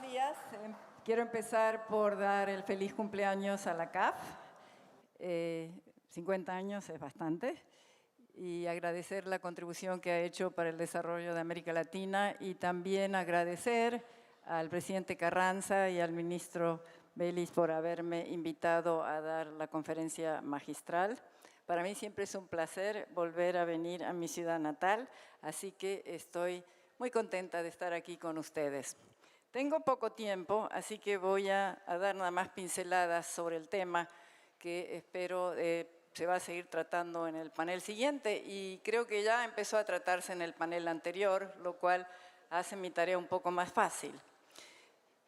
Buenos días. Quiero empezar por dar el feliz cumpleaños a la CAF. 50 años es bastante. Y agradecer la contribución que ha hecho para el desarrollo de América Latina y también agradecer al presidente Carranza y al ministro Vélez por haberme invitado a dar la conferencia magistral. Para mí siempre es un placer volver a venir a mi ciudad natal, así que estoy muy contenta de estar aquí con ustedes. Tengo poco tiempo, así que voy a dar nada más pinceladas sobre el tema que espero se va a seguir tratando en el panel siguiente y creo que ya empezó a tratarse en el panel anterior, lo cual hace mi tarea un poco más fácil.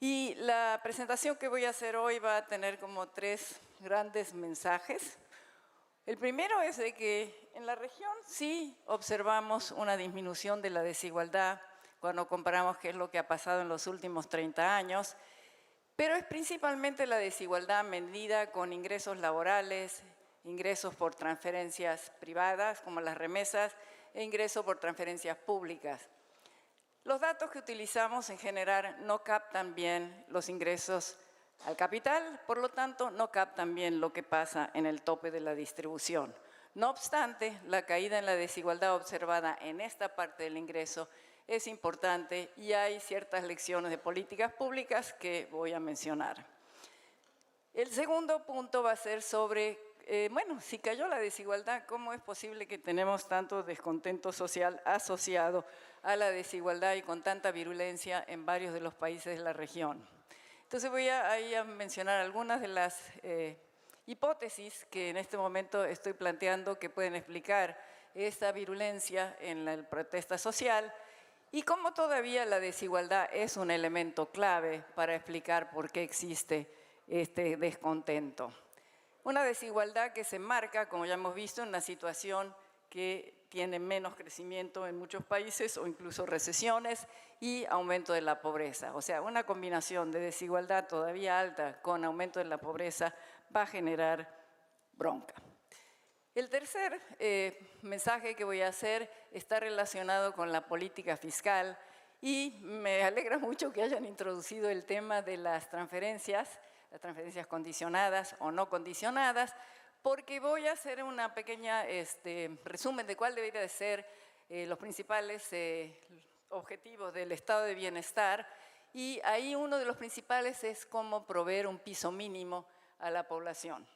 Y la presentación que voy a hacer hoy va a tener como 3 grandes mensajes. El primero es de que en la región sí observamos una disminución de la desigualdad cuando comparamos qué es lo que ha pasado en los últimos 30 años, pero es principalmente la desigualdad medida con ingresos laborales, ingresos por transferencias privadas, como las remesas, e ingresos por transferencias públicas. Los datos que utilizamos en general no captan bien los ingresos al capital, por lo tanto, no captan bien lo que pasa en el tope de la distribución. No obstante, la caída en la desigualdad observada en esta parte del ingreso es importante y hay ciertas lecciones de políticas públicas que voy a mencionar. El segundo punto va a ser sobre, si cayó la desigualdad, ¿cómo es posible que tenemos tanto descontento social asociado a la desigualdad y con tanta virulencia en varios de los países de la región? Entonces voy a mencionar algunas de las hipótesis que en este momento estoy planteando que pueden explicar esta virulencia en la protesta social y cómo todavía la desigualdad es un elemento clave para explicar por qué existe este descontento. Una desigualdad que se marca, como ya hemos visto, en una situación que tiene menos crecimiento en muchos países o incluso recesiones y aumento de la pobreza. O sea, una combinación de desigualdad todavía alta con aumento de la pobreza va a generar bronca. El tercer mensaje que voy a hacer está relacionado con la política fiscal y me alegra mucho que hayan introducido el tema de las transferencias condicionadas o no condicionadas, porque voy a hacer una pequeña resumen de cuál debería de ser los principales objetivos del estado de bienestar y ahí uno de los principales es cómo proveer un piso mínimo a la población.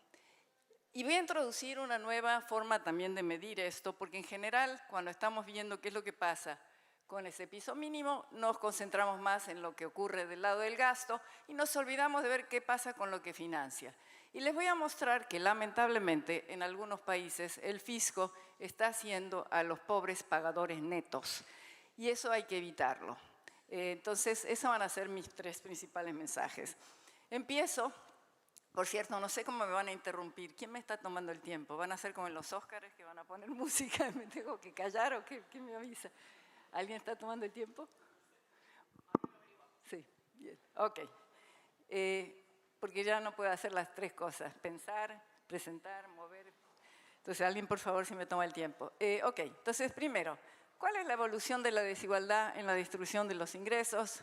Y voy a introducir una nueva forma también de medir esto, porque en general cuando estamos viendo qué es lo que pasa con ese piso mínimo, nos concentramos más en lo que ocurre del lado del gasto y nos olvidamos de ver qué pasa con lo que financia. Y les voy a mostrar que lamentablemente en algunos países el fisco está haciendo a los pobres pagadores netos y eso hay que evitarlo. Entonces, esos van a ser mis 3 principales mensajes. Empiezo. Por cierto, no sé cómo me van a interrumpir. ¿Quién me está tomando el tiempo? ¿Van a ser como en los Óscares que van a poner música y me tengo que callar o qué me avisa? ¿Alguien está tomando el tiempo? Sí, bien, ok. Porque ya no puedo hacer las 3 cosas, pensar, presentar, mover. Entonces, alguien por favor si me toma el tiempo. Ok, entonces primero, ¿cuál es la evolución de la desigualdad en la distribución de los ingresos?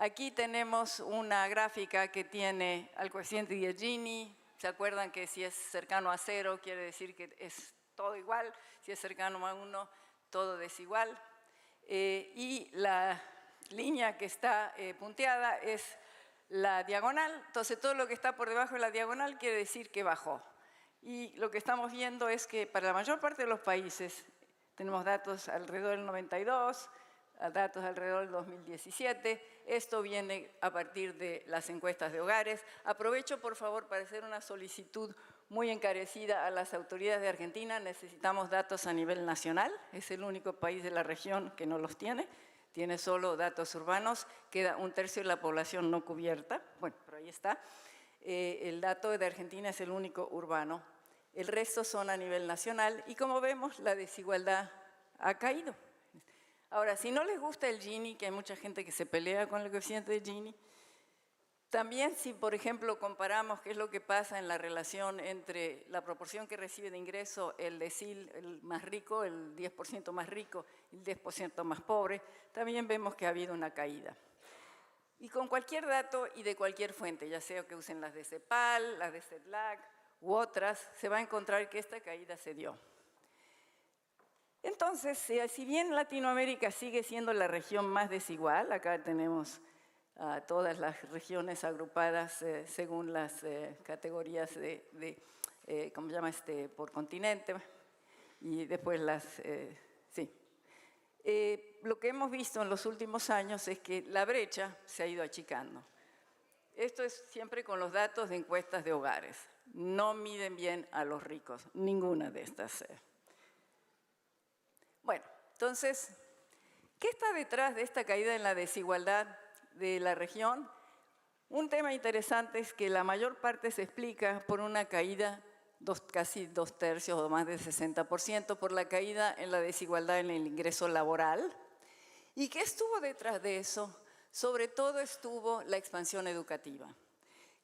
Aquí tenemos una gráfica que tiene al coeficiente de Gini. ¿Se acuerdan que si es cercano a 0 quiere decir que es todo igual? Si es cercano a 1, todo desigual. Y la línea que está punteada es la diagonal. Entonces, todo lo que está por debajo de la diagonal quiere decir que bajó. Y lo que estamos viendo es que para la mayor parte de los países, tenemos datos alrededor del 92, datos alrededor del 2017. Esto viene a partir de las encuestas de hogares. Aprovecho, por favor, para hacer una solicitud muy encarecida a las autoridades de Argentina. Necesitamos datos a nivel nacional. Es el único país de la región que no los tiene. Tiene solo datos urbanos. Queda 1/3 de la población no cubierta. Bueno, pero ahí está. El dato de Argentina es el único urbano. El resto son a nivel nacional. Y como vemos, la desigualdad ha caído. Ahora, si no les gusta el Gini, que hay mucha gente que se pelea con el coeficiente de Gini, también si, por ejemplo, comparamos qué es lo que pasa en la relación entre la proporción que recibe de ingreso el decil, el más rico, el 10% más rico y el 10% más pobre, también vemos que ha habido una caída. Y con cualquier dato y de cualquier fuente, ya sea que usen las de CEPAL, las de CEDLAC u otras, se va a encontrar que esta caída se dio. Entonces, si bien Latinoamérica sigue siendo la región más desigual, acá tenemos todas las regiones agrupadas según las categorías ¿cómo se llama? Por continente, y después sí. Lo que hemos visto en los últimos años es que la brecha se ha ido achicando. Esto es siempre con los datos de encuestas de hogares. No miden bien a los ricos, ninguna de estas. Bueno, entonces, ¿qué está detrás de esta caída en la desigualdad de la región? Un tema interesante es que la mayor parte se explica por una caída casi 2/3 o más del 60%, por la caída en la desigualdad en el ingreso laboral. ¿Y qué estuvo detrás de eso? Sobre todo estuvo la expansión educativa,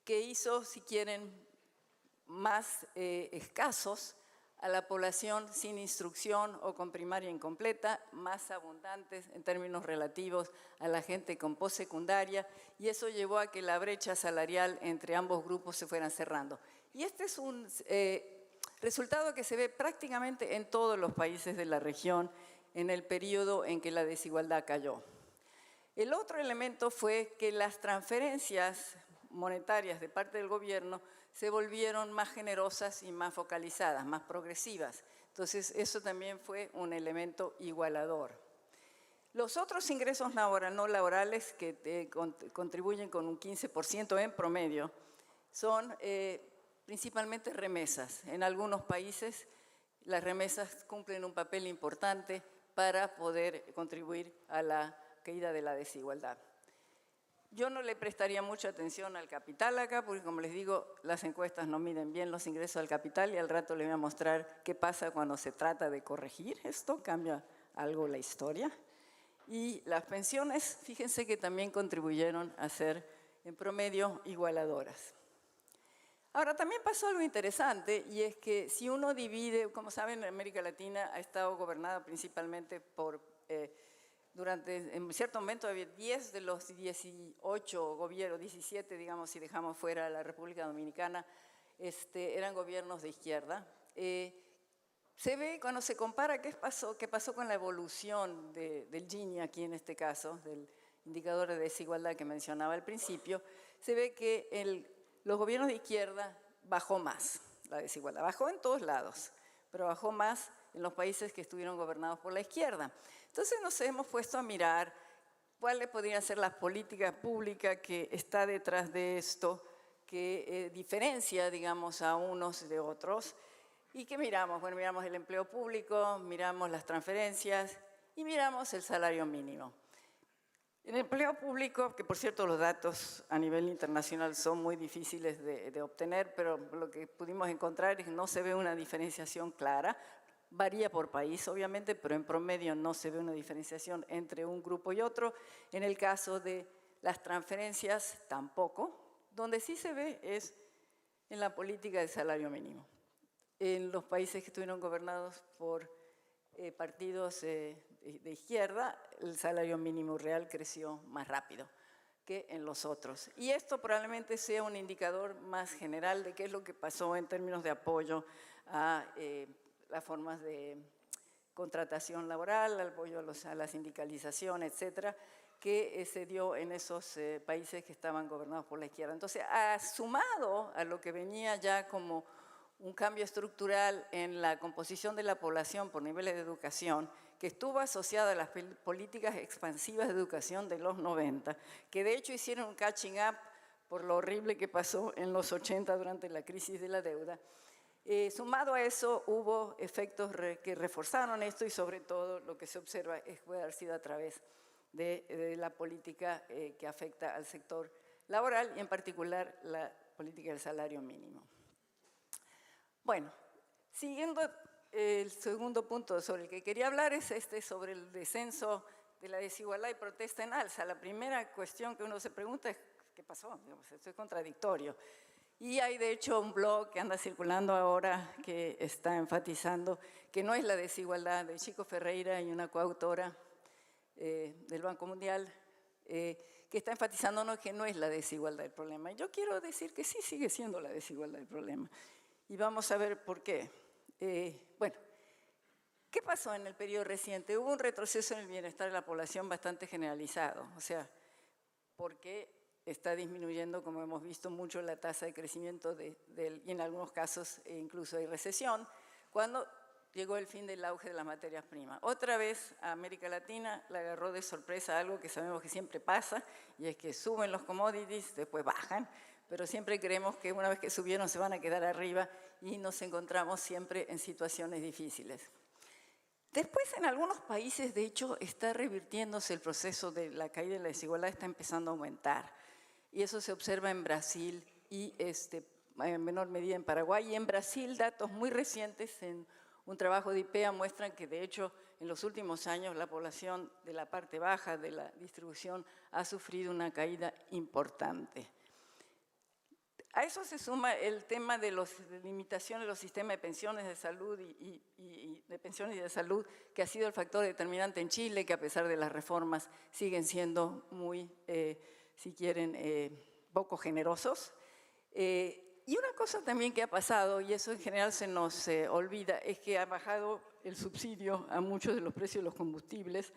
que hizo, si quieren, más escasos a la población sin instrucción o con primaria incompleta, más abundantes en términos relativos a la gente con postsecundaria, y eso llevó a que la brecha salarial entre ambos grupos se fueran cerrando. Y este es un resultado que se ve prácticamente en todos los países de la región en el periodo en que la desigualdad cayó. El otro elemento fue que las transferencias monetarias de parte del gobierno se volvieron más generosas y más focalizadas, más progresivas. Entonces, eso también fue un elemento igualador. Los otros ingresos no laborales que contribuyen con un 15% en promedio son principalmente remesas. En algunos países las remesas cumplen un papel importante para poder contribuir a la caída de la desigualdad. Yo no le prestaría mucha atención al capital acá, porque como les digo, las encuestas no miden bien los ingresos al capital y al rato les voy a mostrar qué pasa cuando se trata de corregir esto, cambia algo la historia. Y las pensiones, fíjense que también contribuyeron a ser en promedio igualadoras. Ahora, también pasó algo interesante, y es que si uno divide, como saben, América Latina ha estado gobernada principalmente por, en cierto momento, había 10 de los 18 gobiernos, 17, digamos, si dejamos fuera la República Dominicana, eran gobiernos de izquierda. Se ve, cuando se compara qué pasó con la evolución del Gini, aquí en este caso, del indicador de desigualdad que mencionaba al principio, se ve que los gobiernos de izquierda bajó más la desigualdad. Bajó en todos lados, pero bajó más en los países que estuvieron gobernados por la izquierda. Entonces nos hemos puesto a mirar cuáles podrían ser las políticas públicas que está detrás de esto, que diferencia, digamos, a unos de otros. ¿Y qué miramos? Bueno, miramos el empleo público, miramos las transferencias y miramos el salario mínimo. En el empleo público, que por cierto los datos a nivel internacional son muy difíciles de obtener, pero lo que pudimos encontrar es que no se ve una diferenciación clara. Varía por país, obviamente, pero en promedio no se ve una diferenciación entre un grupo y otro. En el caso de las transferencias, tampoco. Donde sí se ve es en la política de salario mínimo. En los países que estuvieron gobernados por partidos de izquierda, el salario mínimo real creció más rápido que en los otros. Y esto probablemente sea un indicador más general de qué es lo que pasó en términos de apoyo a las formas de contratación laboral, al apoyo a la sindicalización, etcétera, que se dio en esos países que estaban gobernados por la izquierda. Entonces, sumado a lo que venía ya como un cambio estructural en la composición de la población por niveles de educación, que estuvo asociada a las políticas expansivas de educación de los 90, que de hecho hicieron un catching up por lo horrible que pasó en los 80 durante la crisis de la deuda. Sumado a eso, hubo efectos que reforzaron esto, y sobre todo lo que se observa es que puede haber sido a través de la política que afecta al sector laboral, y en particular la política del salario mínimo. Bueno, siguiendo el segundo punto sobre el que quería hablar es sobre el descenso de la desigualdad y protesta en alza. La primera cuestión que uno se pregunta es ¿qué pasó? Esto es contradictorio. Y hay de hecho un blog que anda circulando ahora que está enfatizando que no es la desigualdad, de Chico Ferreira y una coautora del Banco Mundial, que está enfatizándonos que no es la desigualdad el problema. Yo quiero decir que sí sigue siendo la desigualdad el problema. Y vamos a ver por qué. Bueno, ¿qué pasó en el periodo reciente? Hubo un retroceso en el bienestar de la población bastante generalizado. O sea, porque está disminuyendo, como hemos visto, mucho la tasa de crecimiento y en algunos casos incluso hay recesión, cuando llegó el fin del auge de las materias primas. Otra vez a América Latina la agarró de sorpresa algo que sabemos que siempre pasa, y es que suben los commodities, después bajan, pero siempre creemos que una vez que subieron se van a quedar arriba y nos encontramos siempre en situaciones difíciles. Después, en algunos países, de hecho, está revirtiéndose el proceso de la caída de la desigualdad, está empezando a aumentar. Y eso se observa en Brasil y en menor medida en Paraguay. Y en Brasil, datos muy recientes en un trabajo de IPEA muestran que, de hecho, en los últimos años la población de la parte baja de la distribución ha sufrido una caída importante. A eso se suma el tema de las limitaciones de los sistemas de pensiones de salud de pensiones y de salud, que ha sido el factor determinante en Chile, que a pesar de las reformas siguen siendo muy, si quieren, poco generosos. Y una cosa también que ha pasado, y eso en general se nos olvida, es que ha bajado el subsidio a muchos de los precios de los combustibles,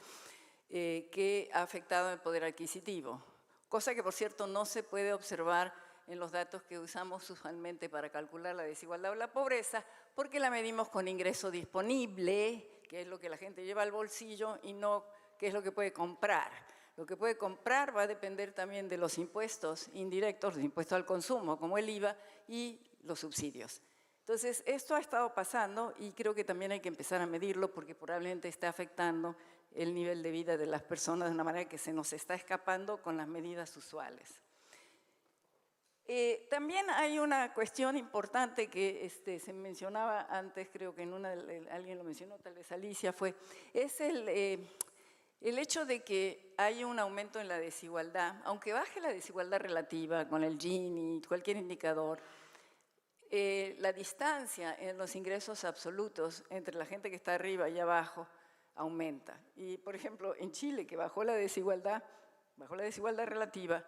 que ha afectado el poder adquisitivo. Cosa que, por cierto, no se puede observar en los datos que usamos usualmente para calcular la desigualdad o la pobreza, porque la medimos con ingreso disponible, que es lo que la gente lleva al bolsillo, y no qué es lo que puede comprar. Lo que puede comprar va a depender también de los impuestos indirectos, los impuestos al consumo, como el IVA, y los subsidios. Entonces, esto ha estado pasando y creo que también hay que empezar a medirlo porque probablemente está afectando el nivel de vida de las personas de una manera que se nos está escapando con las medidas usuales. También hay una cuestión importante que se mencionaba antes, creo que alguien lo mencionó, tal vez Alicia es el hecho de que hay un aumento en la desigualdad, aunque baje la desigualdad relativa con el Gini, cualquier indicador, la distancia en los ingresos absolutos entre la gente que está arriba y abajo aumenta. Y, por ejemplo, en Chile, que bajó la desigualdad relativa,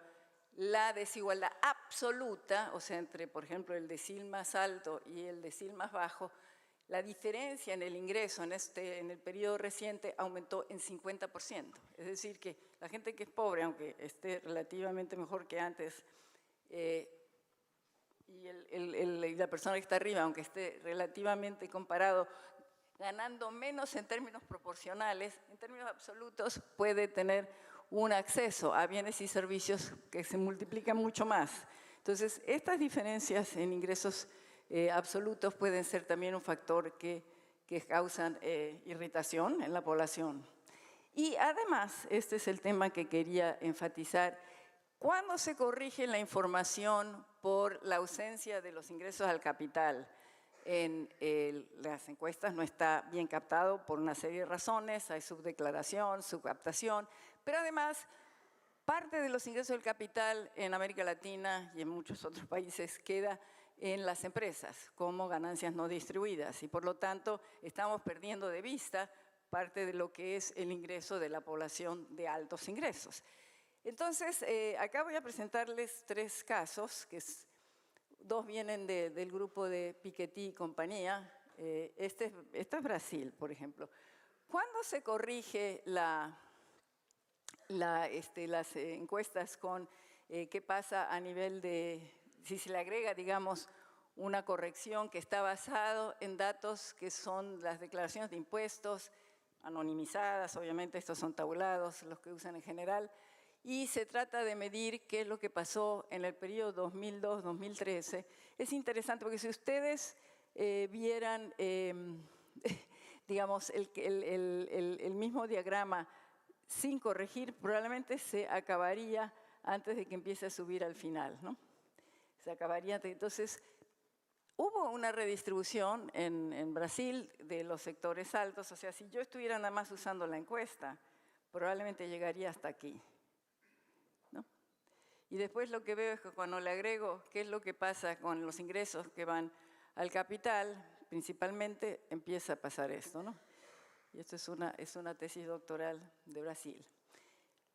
la desigualdad absoluta, o sea, entre, por ejemplo, el decil más alto y el decil más bajo, la diferencia en el ingreso en el periodo reciente aumentó en 50%. Es decir, que la gente que es pobre, aunque esté relativamente mejor que antes, y la persona que está arriba, aunque esté relativamente comparado, ganando menos en términos proporcionales, en términos absolutos puede tener un acceso a bienes y servicios que se multiplican mucho más. Entonces, estas diferencias en ingresos absolutos pueden ser también un factor que causan irritación en la población. Y además, este es el tema que quería enfatizar, ¿cuándo se corrige la información por la ausencia de los ingresos al capital? En las encuestas no está bien captado por una serie de razones, hay subdeclaración, subcaptación, pero además parte de los ingresos del capital en América Latina y en muchos otros países queda en las empresas como ganancias no distribuidas y por lo tanto estamos perdiendo de vista parte de lo que es el ingreso de la población de altos ingresos. Entonces, acá voy a presentarles 3 casos, dos vienen del grupo de Piketty y compañía. Este es Brasil, por ejemplo. ¿Cuándo se corrige las encuestas con qué pasa a nivel de, si se le agrega, digamos, una corrección que está basado en datos que son las declaraciones de impuestos, anonimizadas, obviamente estos son tabulados, los que usan en general, y se trata de medir qué es lo que pasó en el periodo 2002-2013. Es interesante porque si ustedes vieran, digamos, el mismo diagrama sin corregir, probablemente se acabaría antes de que empiece a subir al final, ¿no? Se acabaría, entonces, hubo una redistribución en Brasil de los sectores altos, o sea, si yo estuviera nada más usando la encuesta, probablemente llegaría hasta aquí. Y después lo que veo es que cuando le agrego qué es lo que pasa con los ingresos que van al capital, principalmente empieza a pasar esto, ¿no? Y esto es una tesis doctoral de Brasil.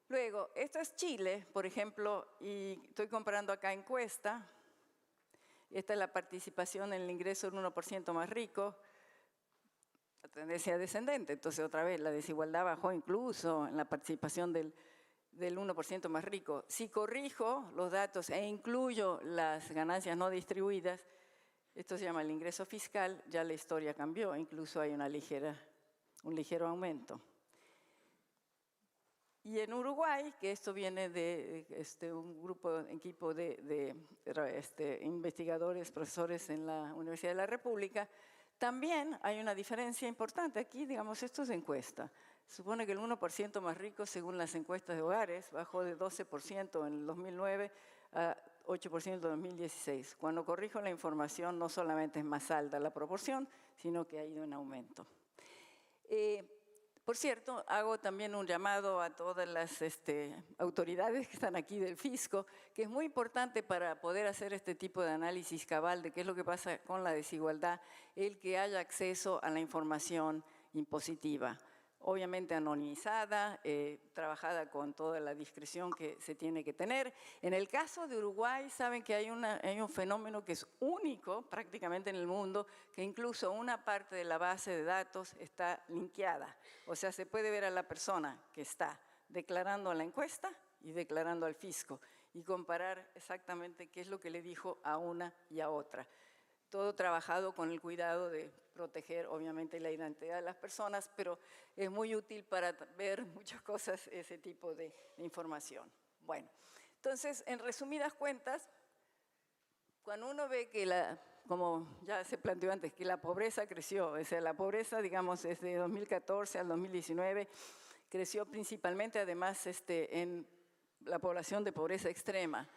Luego, esto es Chile, por ejemplo, y estoy comparando acá encuesta. Esta es la participación en el ingreso del 1% más rico, la tendencia descendente. Entonces, otra vez, la desigualdad bajó incluso en la participación del 1% más rico. Si corrijo los datos e incluyo las ganancias no distribuidas, esto se llama el ingreso fiscal, ya la historia cambió, incluso hay un ligero aumento. Y en Uruguay, que esto viene de equipo de investigadores, profesores en la Universidad de la República, también hay una diferencia importante. Aquí, digamos, esto es encuesta. Supone que el 1% más rico, según las encuestas de hogares, bajó de 12% en el 2009 a 8% en el 2016. Cuando corrijo la información, no solamente es más alta la proporción, sino que ha ido en aumento. Por cierto, hago también un llamado a todas las autoridades que están aquí del fisco, que es muy importante para poder hacer este tipo de análisis cabal de qué es lo que pasa con la desigualdad, el que haya acceso a la información impositiva. Obviamente anonimizada, trabajada con toda la discreción que se tiene que tener. En el caso de Uruguay, saben que hay un fenómeno que es único prácticamente en el mundo, que incluso una parte de la base de datos está linkeada. O sea, se puede ver a la persona que está declarando la encuesta y declarando al fisco y comparar exactamente qué es lo que le dijo a una y a otra. Todo trabajado con el cuidado de proteger, obviamente, la identidad de las personas, pero es muy útil para ver muchas cosas, ese tipo de información. Bueno, entonces, en resumidas cuentas, cuando uno ve que, como ya se planteó antes, que la pobreza creció, o sea, la pobreza, digamos, desde 2014 al 2019, creció principalmente, además, en la población de pobreza extrema.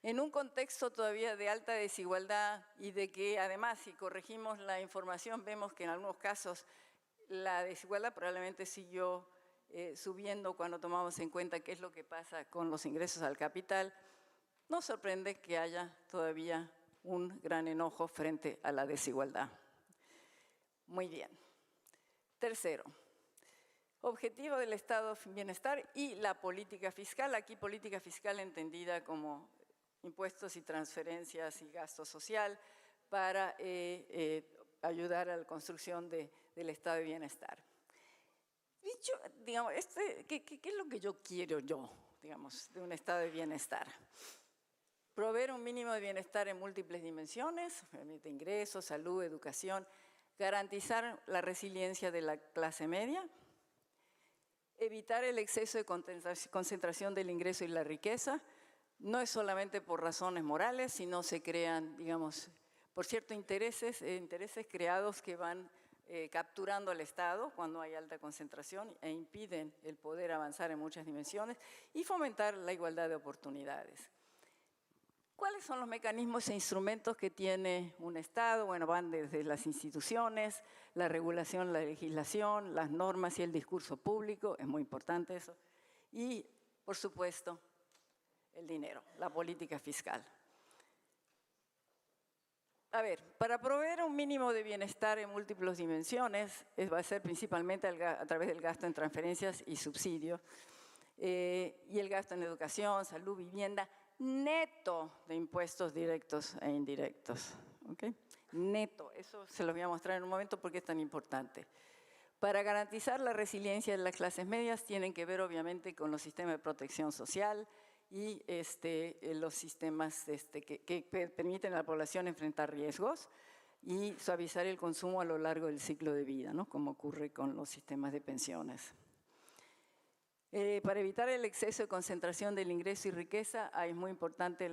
En un contexto todavía de alta desigualdad y de que además si corregimos la información vemos que en algunos casos la desigualdad probablemente siguió subiendo cuando tomamos en cuenta qué es lo que pasa con los ingresos al capital, nos sorprende que haya todavía un gran enojo frente a la desigualdad. Muy bien. Tercero, objetivo del estado de bienestar y la política fiscal. Aquí política fiscal entendida como impuestos y transferencias y gasto social para ayudar a la construcción del estado de bienestar. Dicho, digamos, ¿qué es lo que yo quiero digamos, de un estado de bienestar? Proveer un mínimo de bienestar en múltiples dimensiones, obviamente ingresos, salud, educación, garantizar la resiliencia de la clase media, evitar el exceso de concentración del ingreso y la riqueza. No es solamente por razones morales, sino se crean, digamos, por cierto, intereses creados que van capturando al Estado cuando hay alta concentración e impiden el poder avanzar en muchas dimensiones y fomentar la igualdad de oportunidades. ¿Cuáles son los mecanismos e instrumentos que tiene un Estado? Bueno, van desde las instituciones, la regulación, la legislación, las normas y el discurso público, es muy importante eso, y, por supuesto, el dinero, la política fiscal. A ver, para proveer un mínimo de bienestar en múltiples dimensiones, va a ser principalmente a través del gasto en transferencias y subsidios, y el gasto en educación, salud, vivienda, neto de impuestos directos e indirectos. ¿Okay? Neto, eso se lo voy a mostrar en un momento porque es tan importante. Para garantizar la resiliencia de las clases medias tienen que ver obviamente con los sistemas de protección social y los sistemas que permiten a la población enfrentar riesgos y suavizar el consumo a lo largo del ciclo de vida, ¿no? Como ocurre con los sistemas de pensiones. Para evitar el exceso de concentración del ingreso y riqueza, es muy importante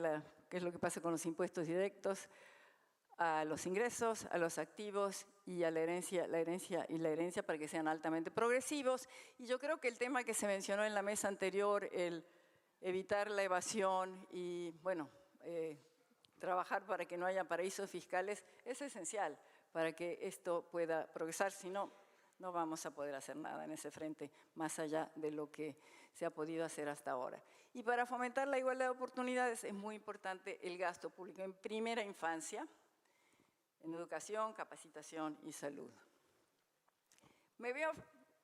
qué es lo que pasa con los impuestos directos a los ingresos, a los activos y a la herencia para que sean altamente progresivos. Y yo creo que el tema que se mencionó en la mesa anterior, el evitar la evasión y, bueno, trabajar para que no haya paraísos fiscales, es esencial para que esto pueda progresar. Si no, no vamos a poder hacer nada en ese frente, más allá de lo que se ha podido hacer hasta ahora. Y para fomentar la igualdad de oportunidades es muy importante el gasto público en primera infancia, en educación, capacitación y salud. Me veo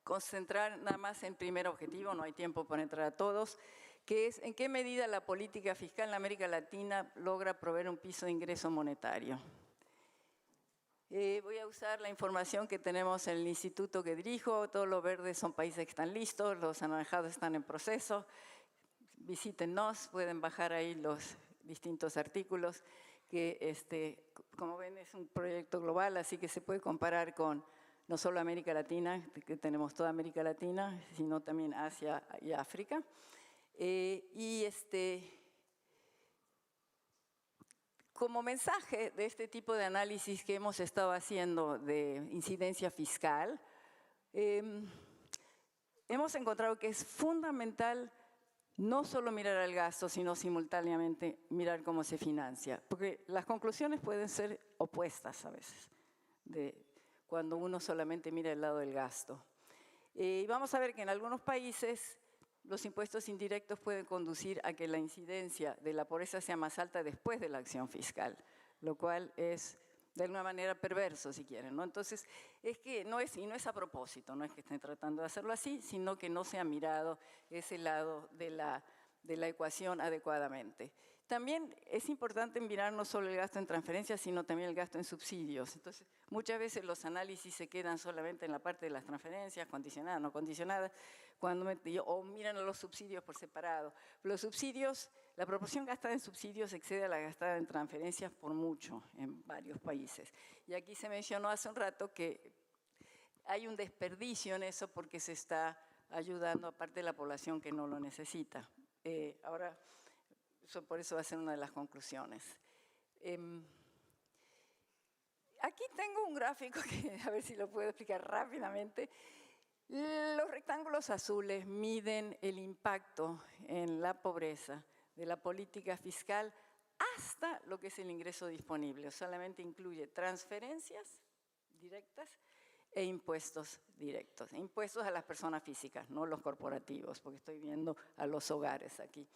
concentrar nada más en primer objetivo, no hay tiempo para entrar a todos, que es en qué medida la política fiscal en América Latina logra proveer un piso de ingreso monetario. Voy a usar la información que tenemos en el instituto que dirijo. Todos los verdes son países que están listos, los anaranjados están en proceso. Visítennos, pueden bajar ahí los distintos artículos, que como ven es un proyecto global, así que se puede comparar con no solo América Latina, que tenemos toda América Latina, sino también Asia y África. Como mensaje de este tipo de análisis que hemos estado haciendo de incidencia fiscal, hemos encontrado que es fundamental no solo mirar al gasto, sino simultáneamente mirar cómo se financia, porque las conclusiones pueden ser opuestas a veces, cuando uno solamente mira el lado del gasto. Y vamos a ver que en algunos países los impuestos indirectos pueden conducir a que la incidencia de la pobreza sea más alta después de la acción fiscal, lo cual es de alguna manera perverso, si quieren, ¿no? Entonces, es que no es a propósito, no es que estén tratando de hacerlo así, sino que no se ha mirado ese lado de la ecuación adecuadamente. También es importante mirar no solo el gasto en transferencias, sino también el gasto en subsidios. Entonces, muchas veces los análisis se quedan solamente en la parte de las transferencias, condicionadas, no condicionadas, o miran a los subsidios por separado. Los subsidios, la proporción gastada en subsidios excede a la gastada en transferencias por mucho en varios países. Y aquí se mencionó hace un rato que hay un desperdicio en eso porque se está ayudando a parte de la población que no lo necesita. Ahora, por eso va a ser una de las conclusiones. Aquí tengo un gráfico que a ver si lo puedo explicar rápidamente. Los rectángulos azules miden el impacto en la pobreza de la política fiscal hasta lo que es el ingreso disponible. Solamente incluye transferencias directas e impuestos directos. Impuestos a las personas físicas, no los corporativos, porque estoy viendo a los hogares aquí.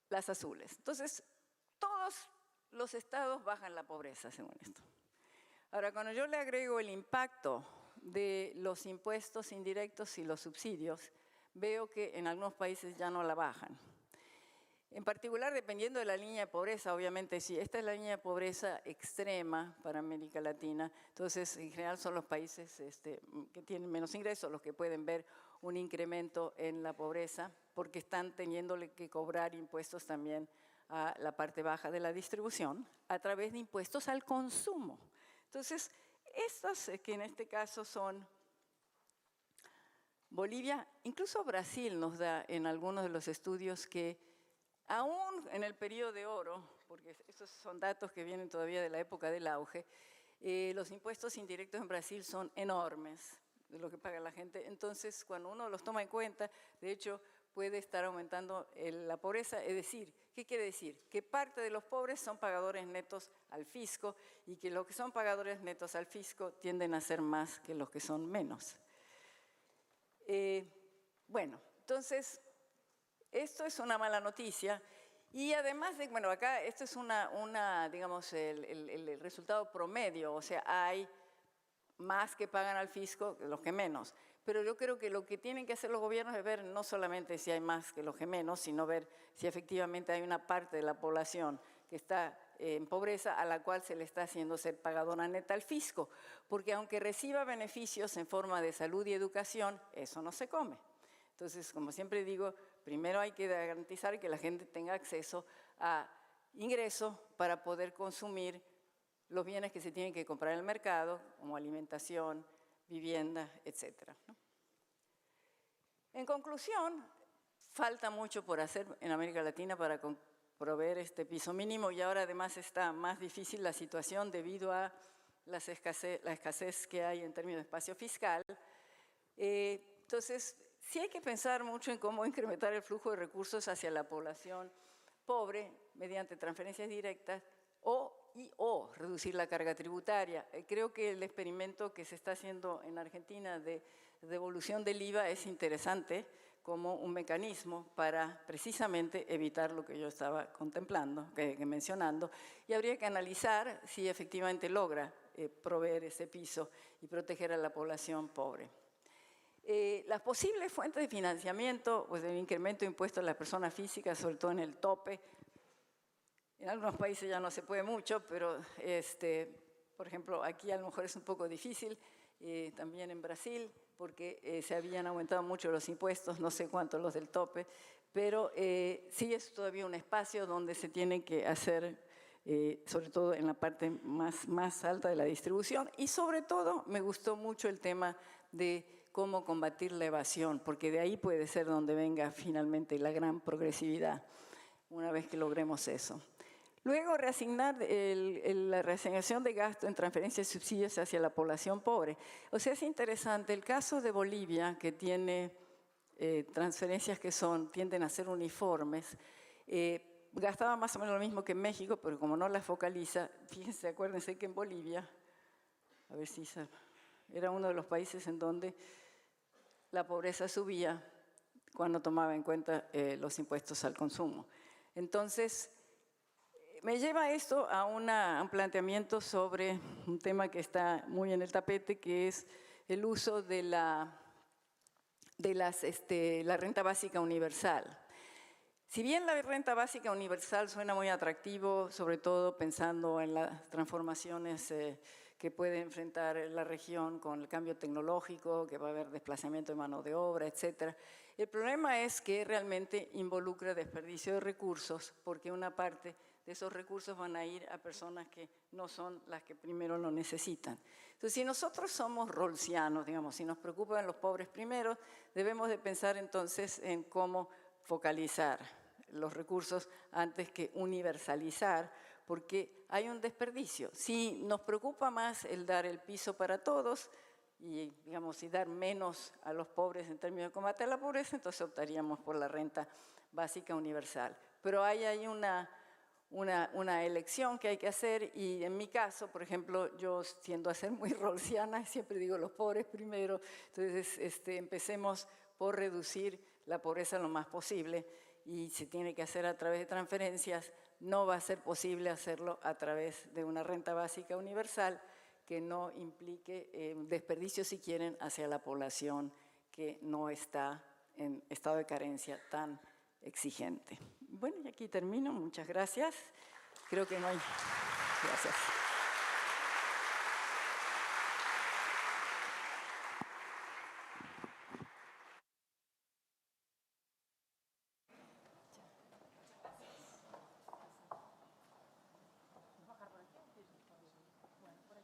Las azules. Entonces, todos los estados bajan la pobreza según esto. Ahora, cuando yo le agrego el impacto de los impuestos indirectos y los subsidios, veo que en algunos países ya no la bajan. En particular, dependiendo de la línea de pobreza, obviamente, si esta es la línea de pobreza extrema para América Latina, entonces en general son los países que tienen menos ingresos los que pueden ver un incremento en la pobreza, porque están teniéndole que cobrar impuestos también a la parte baja de la distribución a través de impuestos al consumo. Entonces, estos que en este caso son Bolivia, incluso Brasil nos da en algunos de los estudios que aún en el periodo de oro, porque estos son datos que vienen todavía de la época del auge, los impuestos indirectos en Brasil son enormes de lo que paga la gente. Entonces, cuando uno los toma en cuenta, de hecho, puede estar aumentando la pobreza. Es decir, ¿qué quiere decir? Que parte de los pobres son pagadores netos al fisco y que los que son pagadores netos al fisco tienden a ser más que los que son menos. Bueno, entonces, esto es una mala noticia. Y además de, bueno, acá esto es digamos, el resultado promedio, o sea, hay más que pagan al fisco que los que menos. Pero yo creo que lo que tienen que hacer los gobiernos es ver no solamente si hay más que los que menos, sino ver si efectivamente hay una parte de la población que está en pobreza a la cual se le está haciendo ser pagadora neta al fisco. Porque aunque reciba beneficios en forma de salud y educación, eso no se come. Entonces, como siempre digo, primero hay que garantizar que la gente tenga acceso a ingresos para poder consumir los bienes que se tienen que comprar en el mercado, como alimentación, vivienda, etc. En conclusión, falta mucho por hacer en América Latina para proveer este piso mínimo y ahora además está más difícil la situación debido a la escasez que hay en términos de espacio fiscal. Entonces, sí hay que pensar mucho en cómo incrementar el flujo de recursos hacia la población pobre mediante transferencias directas o reducir la carga tributaria. Creo que el experimento que se está haciendo en Argentina de devolución del IVA es interesante como un mecanismo para precisamente evitar lo que yo estaba contemplando, mencionando, y habría que analizar si efectivamente logra proveer ese piso y proteger a la población pobre. Las posibles fuentes de financiamiento, pues el incremento de impuestos a las personas físicas, sobre todo en el tope. En algunos países ya no se puede mucho, pero por ejemplo, aquí a lo mejor es un poco difícil, también en Brasil, porque se habían aumentado mucho los impuestos, no sé cuánto los del tope, pero sí es todavía un espacio donde se tiene que hacer, sobre todo en la parte más alta de la distribución, y sobre todo me gustó mucho el tema de cómo combatir la evasión, porque de ahí puede ser donde venga finalmente la gran progresividad, una vez que logremos eso. Luego, reasignar la reasignación de gasto en transferencias y subsidios hacia la población pobre. O sea, es interesante el caso de Bolivia, que tiene transferencias que tienden a ser uniformes. Gastaba más o menos lo mismo que en México, pero como no las focaliza, fíjense, acuérdense que en Bolivia, a ver si era uno de los países en donde la pobreza subía cuando tomaba en cuenta los impuestos al consumo. Entonces, me lleva esto a un planteamiento sobre un tema que está muy en el tapete, que es el uso de la renta básica universal. Si bien la renta básica universal suena muy atractivo, sobre todo pensando en las transformaciones que puede enfrentar la región con el cambio tecnológico, que va a haber desplazamiento de mano de obra, etc. El problema es que realmente involucra desperdicio de recursos, porque una parte de esos recursos van a ir a personas que no son las que primero lo necesitan. Entonces, si nosotros somos rawlsianos, digamos, si nos preocupan los pobres primero, debemos de pensar entonces en cómo focalizar los recursos antes que universalizar, porque hay un desperdicio. Si nos preocupa más el dar el piso para todos y, digamos, y dar menos a los pobres en términos de combate a la pobreza, entonces optaríamos por la renta básica universal. Pero hay ahí una elección que hay que hacer, y en mi caso, por ejemplo, yo tiendo a ser muy rawlsiana, siempre digo los pobres primero, entonces empecemos por reducir la pobreza lo más posible, y se tiene que hacer a través de transferencias. No va a ser posible hacerlo a través de una renta básica universal que no implique desperdicio, si quieren, hacia la población que no está en estado de carencia tan exigente. Bueno, y aquí termino. Muchas gracias. Creo que no hay... Gracias.